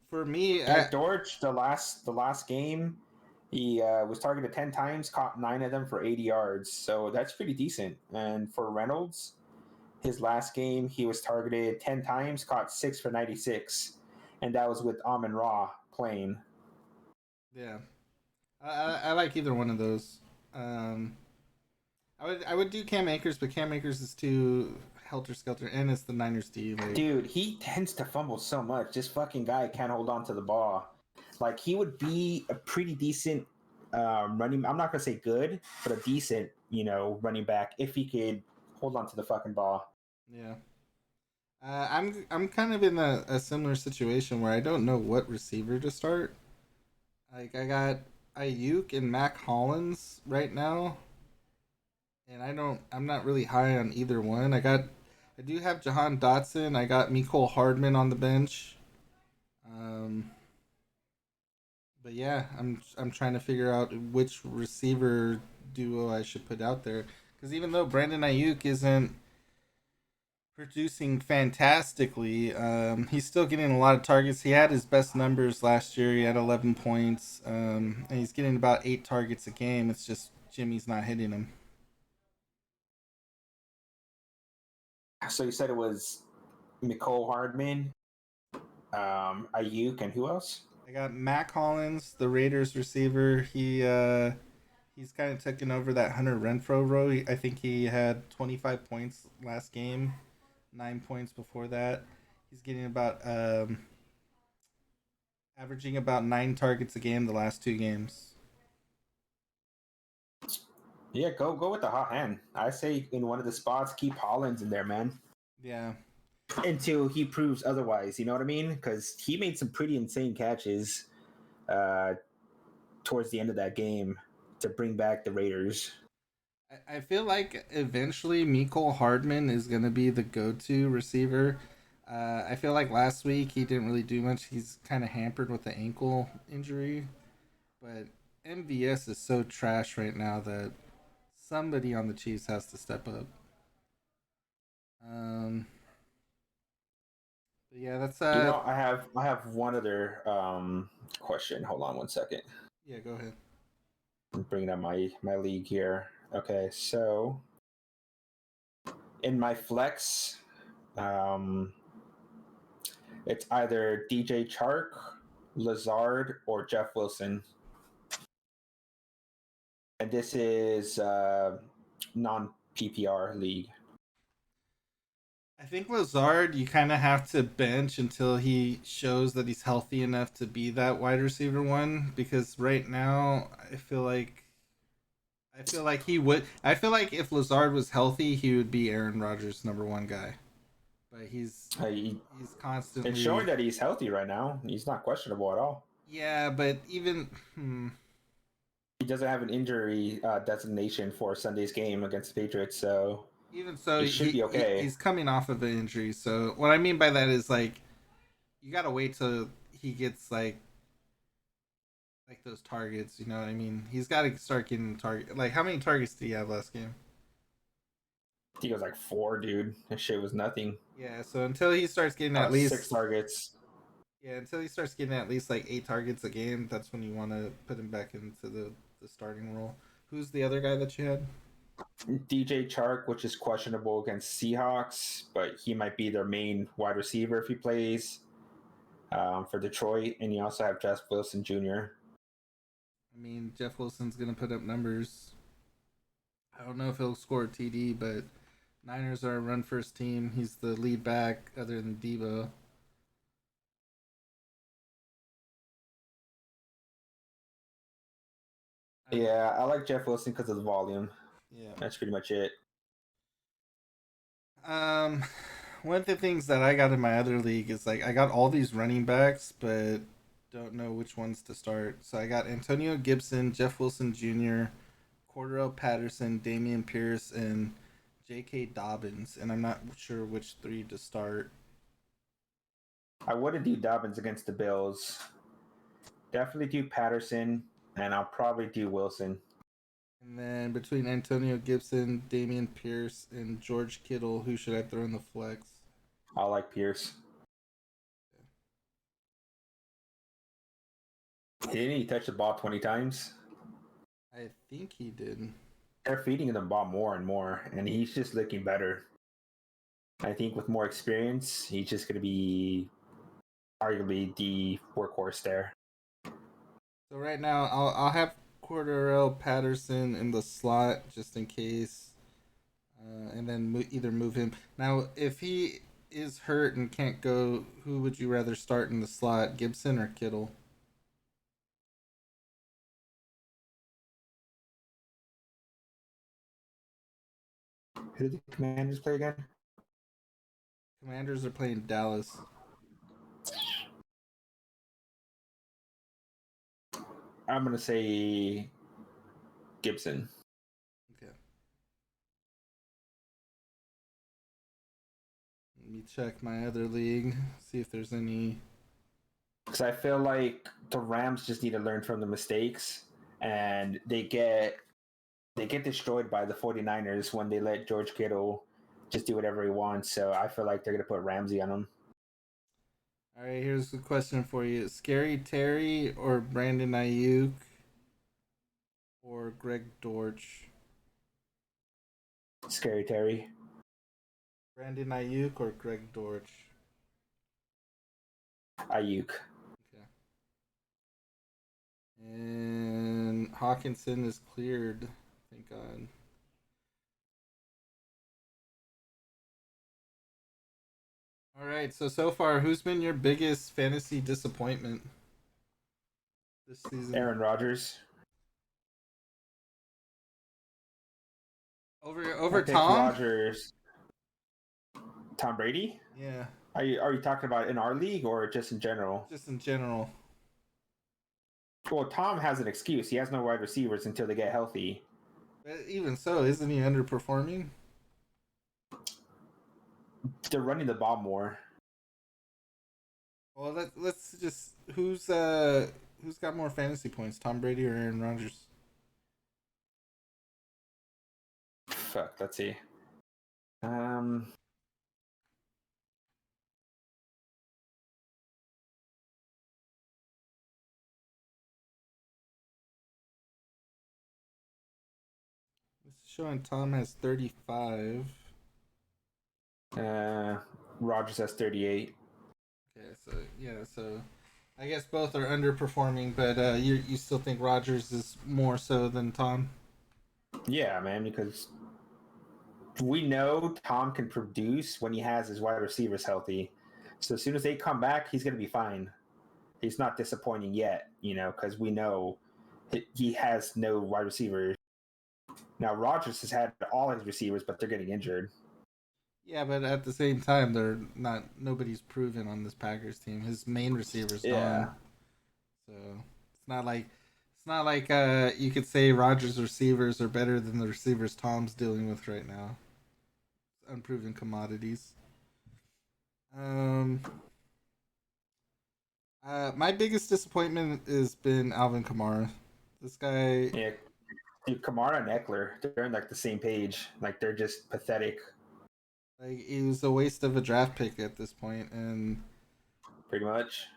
For me, Dortch, the last game, he was targeted 10 times, caught 9 of them for 80 yards. So that's pretty decent. And for Reynolds, his last game, he was targeted 10 times, caught 6 for 96. And that was with Amon Ra playing. Yeah. I like either one of those. I would do Cam Akers, but Cam Akers is too helter skelter, and it's the Niners D. Dude, he tends to fumble so much. This fucking guy can't hold on to the ball. Like, he would be a pretty decent running. I'm not gonna say good, but a decent, running back if he could hold on to the fucking ball. Yeah. I'm kind of in a similar situation where I don't know what receiver to start. Like, I got Ayuk and Mac Hollins right now, and I'm not really high on either one. I do have Jahan Dotson. I got Mecole Hardman on the bench. Um, but yeah, I'm trying to figure out which receiver duo I should put out there, because even though Brandon Ayuk isn't producing fantastically, he's still getting a lot of targets. He had his best numbers last year. He had 11 points, and he's getting about 8 targets a game. It's just Jimmy's not hitting him. So you said it was Mecole Hardman, Ayuk, and who else? I got Mac Hollins, the Raiders receiver. He's kind of taken over that Hunter Renfro role. I think he had 25 points last game, 9 points before that. He's getting about averaging about 9 targets a game the last 2 games. Yeah, go with the hot hand. I say in one of the spots, keep Hollins in there, man. Yeah. Until he proves otherwise, you know what I mean? Because he made some pretty insane catches towards the end of that game to bring back the Raiders. I feel like eventually Miko Hardman is going to be the go-to receiver. I feel like last week he didn't really do much. He's kind of hampered with the ankle injury, but MVS is so trash right now that somebody on the Chiefs has to step up. Um, but yeah, that's I have one other question. Hold on one second. yeah. Go ahead. I'm bringing up my league here. Okay, so in my flex, um, it's either DJ Chark, Lazard, or Jeff Wilson, and this is non PPR league. I think Lazard, you kind of have to bench until he shows that he's healthy enough to be that wide receiver one. Because right now, I feel like he would. I feel like if Lazard was healthy, he would be Aaron Rodgers' number one guy. But he's It's showing constantly. that he's healthy right now. He's not questionable at all. Yeah, but even He doesn't have an injury designation for Sunday's game against the Patriots, so even so, he should be okay. he's coming off of an injury. So what I mean by that is like you gotta wait till he gets like those targets. You know what I mean? He's got to start getting target. Like how many targets did he have last game? I think it was like 4, dude. That shit was nothing. Yeah. So until he starts getting at 6 least targets. yeah, until he starts getting at least like 8 targets a game, that's when you want to put him back into the starting role. Who's the other guy that you had? DJ Chark, which is questionable against Seahawks, but he might be their main wide receiver if he plays for Detroit. And you also have Jeff Wilson Jr. I mean, Jeff Wilson's gonna put up numbers. I don't know if he'll score a TD, but Niners are a run first team. He's the lead back, other than Debo. Yeah, I like Jeff Wilson because of the volume. Yeah. That's pretty much it. Um, one of the things that I got in my other league is like I got all these running backs, but don't know which ones to start. So I got Antonio Gibson, Jeff Wilson Jr., Cordell Patterson, Damian Pierce, and J.K. Dobbins, and I'm not sure which three to start. I wouldn't do Dobbins against the Bills. Definitely do Patterson, and I'll probably do Wilson. And then between Antonio Gibson, Damian Pierce, and George Kittle, who should I throw in the flex? I like Pierce. Didn't he touch the ball 20 times? I think he did. They're feeding him the ball more and more, and he's just looking better. I think with more experience, he's just going to be arguably the workhorse there. So right now, I'll have Cordero Patterson in the slot just in case, and then either move him. Now, if he is hurt and can't go, who would you rather start in the slot, Gibson or Kittle? Who did the Commanders play again? Commanders are playing Dallas. I'm going to say Gibson. Okay. Let me check my other league, see if there's any. Because I feel like the Rams just need to learn from the mistakes, and they get destroyed by the 49ers when they let George Kittle just do whatever he wants. So I feel like they're going to put Ramsey on him. All right, here's the question for you: Scary Terry or Brandon Ayuk or Greg Dortch? Scary Terry. Brandon Ayuk or Greg Dortch? Ayuk. Okay. And Hawkinson is cleared. Thank God. All right. So far, who's been your biggest fantasy disappointment this season? Aaron Rodgers. Over Tom? Rodgers. Tom Brady? Yeah. Are you talking about in our league or just in general? Just in general. Well, Tom has an excuse. He has no wide receivers until they get healthy. But even so, isn't he underperforming? They're running the ball more. Well, let's just who's got more fantasy points, Tom Brady or Aaron Rodgers? Fuck, let's see. Um, It's showing Tom has 35. uh, Rogers has 38. Okay, so yeah, so I guess both are underperforming, but you still think Rodgers is more so than Tom? Yeah, man, because we know Tom can produce when he has his wide receivers healthy. So as soon as they come back, he's going to be fine. He's not disappointing yet, because we know he has no wide receivers. Now Rogers has had all his receivers, but they're getting injured. Yeah, but at the same time, they're not. Nobody's proven on this Packers team. His main receiver's gone, Yeah. so it's not like you could say Rodgers' receivers are better than the receivers Tom's dealing with right now. Unproven commodities. Um, my biggest disappointment has been Alvin Kamara. This guy, Yeah. Dude, Kamara and Eckler, they're on like the same page. Like they're just pathetic, like, he was a waste of a draft pick at this point, and pretty much.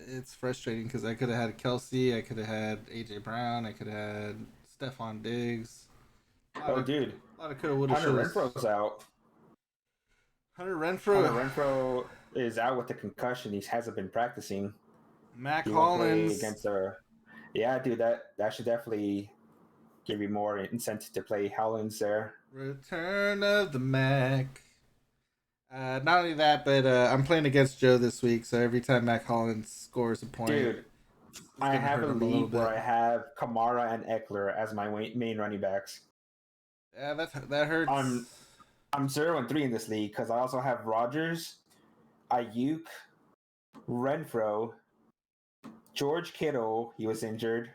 it's frustrating because I could have had Kelsey, I could have had AJ Brown, I could have had Stephon Diggs. Oh, dude, A lot of coulda, woulda, Hunter shoulda. Renfro's out. Hunter Hunter Renfro, Renfro is out with the concussion. He hasn't been practicing. Mac He won't play Hollins. against a. Yeah, dude, that should definitely give you more incentive to play Howlands there. Return of the Mac. Not only that, but I'm playing against Joe this week, so every time Mac Hollins scores a point, Dude, it's I gonna have hurt a him a little league where bit. I have Kamara and Eckler as my main running backs. Yeah, that I'm hurts. I'm 0-3 in this league because I also have Rogers, Ayuk, Renfro, George Kittle. He was injured.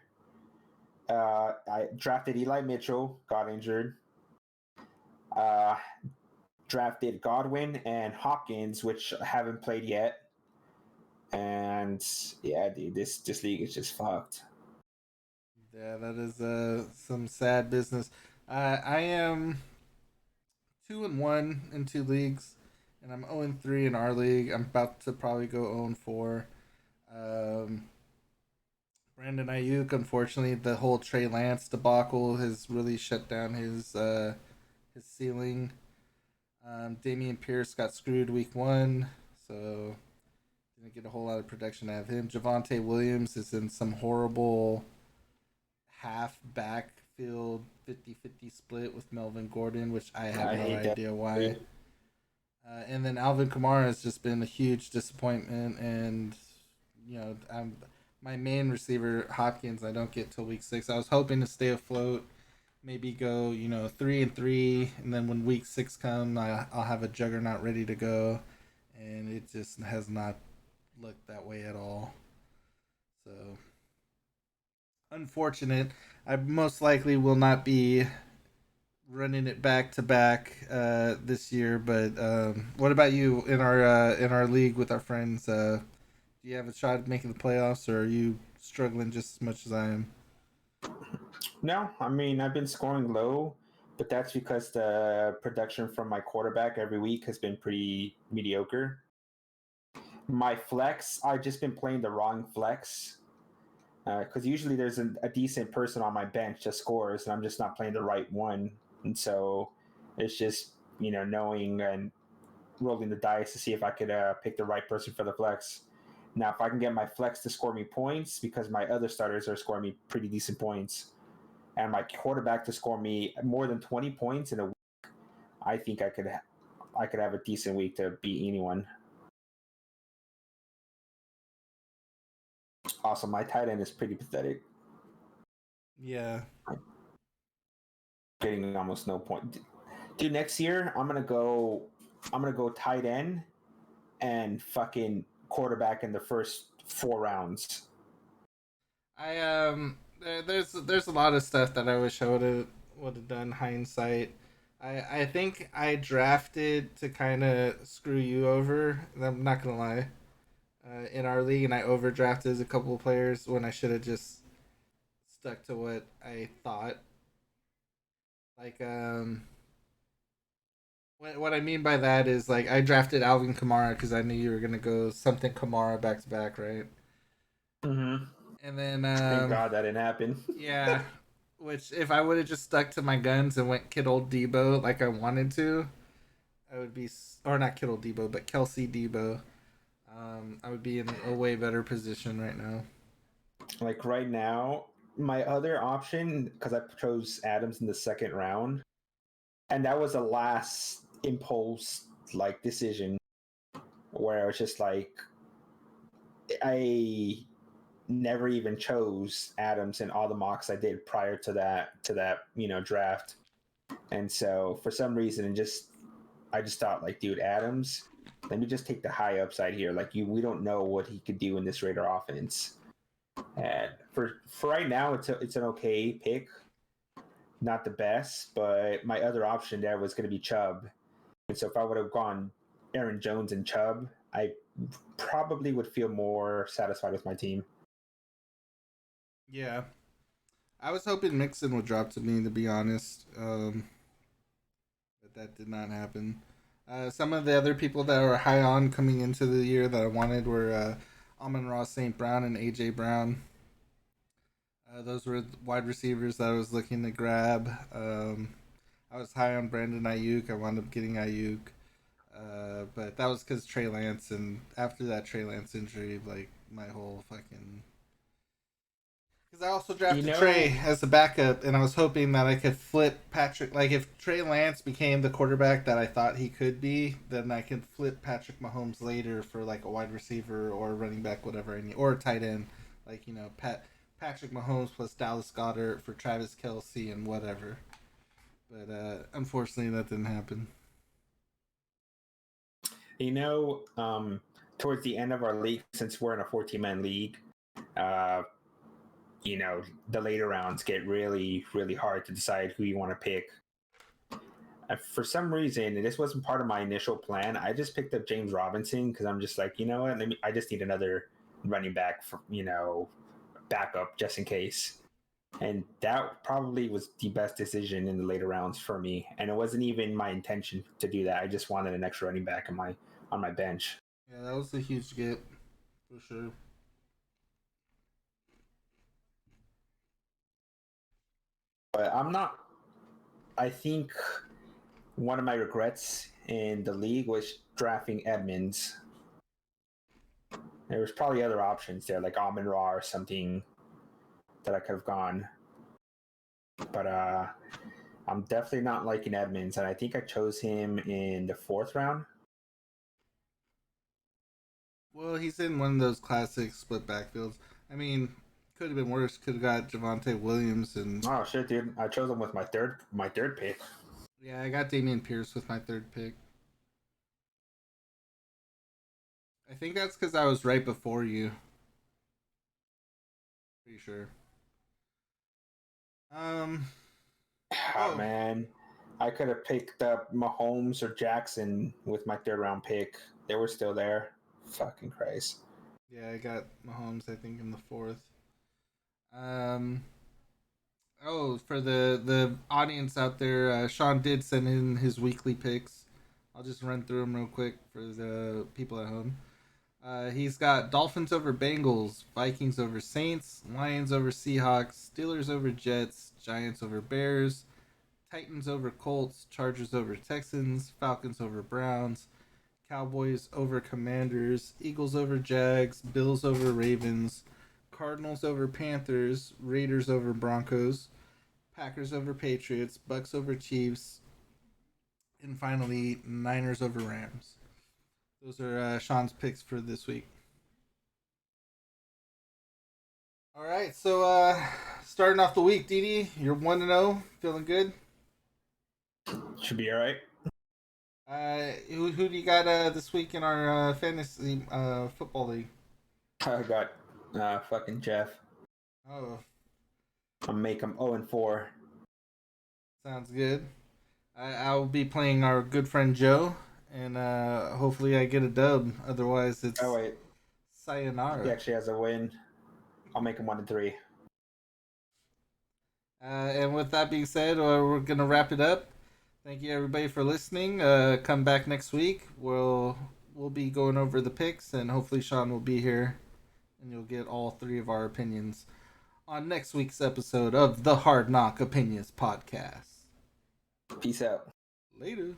I drafted Eli Mitchell, got injured. Uh, Drafted Godwin and Hopkins, which haven't played yet. And yeah, dude, this league is just fucked. Yeah, that is some sad business. I am 2-1 in two leagues, and I'm 0-3 in our league. I'm about to probably go 0-4. Um, Brandon Ayuk, unfortunately, the whole Trey Lance debacle has really shut down his ceiling. Damian Pierce got screwed week one, so didn't get a whole lot of production out of him. Javante Williams is in some horrible half backfield 50-50 split with Melvin Gordon, which I have I no hate that. idea why. And then Alvin Kamara has just been a huge disappointment, and my main receiver Hopkins. I don't get till week 6. I was hoping to stay afloat, maybe go 3-3, and then when week 6 comes, I'll have a juggernaut ready to go, and it just has not looked that way at all. So unfortunate. I most likely will not be running it back to back this year. But what about you in our league with our friends? Do you have a shot at making the playoffs, or are you struggling just as much as I am? No, I mean I've been scoring low, but that's because the production from my quarterback every week has been pretty mediocre. My flex, I've just been playing the wrong flex because usually there's a decent person on my bench that scores, and I'm just not playing the right one. And so it's just knowing and rolling the dice to see if I could pick the right person for the flex. Now, if I can get my flex to score me points, because my other starters are scoring me pretty decent points, and my quarterback to score me more than 20 points in a week, I think I could have a decent week to beat anyone. Also, my tight end is pretty pathetic, Yeah, getting almost no point. Dude, next year I'm gonna go tight end and fucking quarterback in the first 4 rounds. there's a lot of stuff that I wish I would have would have done hindsight. I think I drafted to kind of screw you over. I'm not gonna lie. In our league, and I overdrafted a couple of players when I should have just stuck to what I thought. Like, what I mean by that is like I drafted Alvin Kamara because I knew you were gonna go something Kamara back to back, right? Mm-hmm. And then, Thank God that didn't happen. yeah, which if I would have just stuck to my guns and went Kittle Debo like I wanted to, I would be, or not Kittle Debo, but Kelsey Debo. I would be in a way better position right now. Like right now, my other option, because I chose Adams in the second round, and that was a last impulse like decision where I was just like, I never even chose Adams in all the mocks I did prior to that draft. And so for some reason, I just thought like, dude, Adams, let me just take the high upside here. Like we don't know what he could do in this Raider offense. And for right now, it's an okay pick, not the best, but my other option there was going to be Chubb. And so if I would have gone Aaron Jones and Chubb, I probably would feel more satisfied with my team. Yeah, I was hoping Mixon would drop to me, to be honest, but that did not happen. Some of the other people that were high on coming into the year that I wanted were Amon-Ra St. Brown and A.J. Brown. Those were wide receivers that I was looking to grab. I was high on Brandon Ayuk. I wound up getting Ayuk. But that was because Trey Lance, and after that Trey Lance injury, like my whole fucking. Because I also You drafted know, Trey as a backup, and I was hoping that I could flip Patrick. Like if Trey Lance became the quarterback that I thought he could be, then I could flip Patrick Mahomes later for like a wide receiver or running back, whatever I need, or a tight end. Like Patrick Mahomes plus Dallas Goddard for Travis Kelsey and whatever. But unfortunately, that didn't happen. you know, towards the end of our league, since we're in a 14-man league, uh, the later rounds get really, really hard to decide who you want to pick. For some reason, this wasn't part of my initial plan. I just picked up James Robinson because I'm just like, you know what? I just need another running back for backup just in case. And that probably was the best decision in the later rounds for me. And it wasn't even my intention to do that. I just wanted an extra running back on my bench. Yeah, that was a huge get for sure. But I'm not. I think one of my regrets in the league was drafting Edmonds. There was probably other options there, like Amon Ra or something that I could have gone. But I'm definitely not liking Edmonds, and I think I chose him in the fourth round. Well, he's in one of those classic split backfields. I mean, could have been worse. Could have got Javante Williams, and Oh shit, dude! I chose him with my third pick. yeah, I got Damian Pierce with my third pick. I think that's because I was right before you. Pretty sure. Um. Oh Oh, man, I could have picked up Mahomes or Jackson with my third round pick. They were still there. Fucking Christ. yeah, I got Mahomes. I think in the fourth. Um. Oh, for the audience out there, Sean did send in his weekly picks. I'll just run through them real quick for the people at home. He's got Dolphins over Bengals, Vikings over Saints, Lions over Seahawks, Steelers over Jets, Giants over Bears, Titans over Colts, Chargers over Texans, Falcons over Browns, Cowboys over Commanders, Eagles over Jags, Bills over Ravens, Cardinals over Panthers, Raiders over Broncos, Packers over Patriots, Bucks over Chiefs, and finally Niners over Rams. Those are Sean's picks for this week. All right, so starting off the week, Didi, you're 1-0, feeling good. Should be all right. Who do you got this week in our fantasy football league? I got fucking Jeff. Oh, I'll make him 0-4. Sounds good. I'll be playing our good friend Joe, and hopefully I get a dub. Otherwise, Oh it's wait, he sayonara. actually has a win. I'll make him 1-3. And with that being said, we're gonna wrap it up. Thank you everybody for listening. Come back next week. We'll be going over the picks, and hopefully Sean will be here, and you'll get all three of our opinions on next week's episode of the Hard Knock Opinions podcast. Peace out. Later.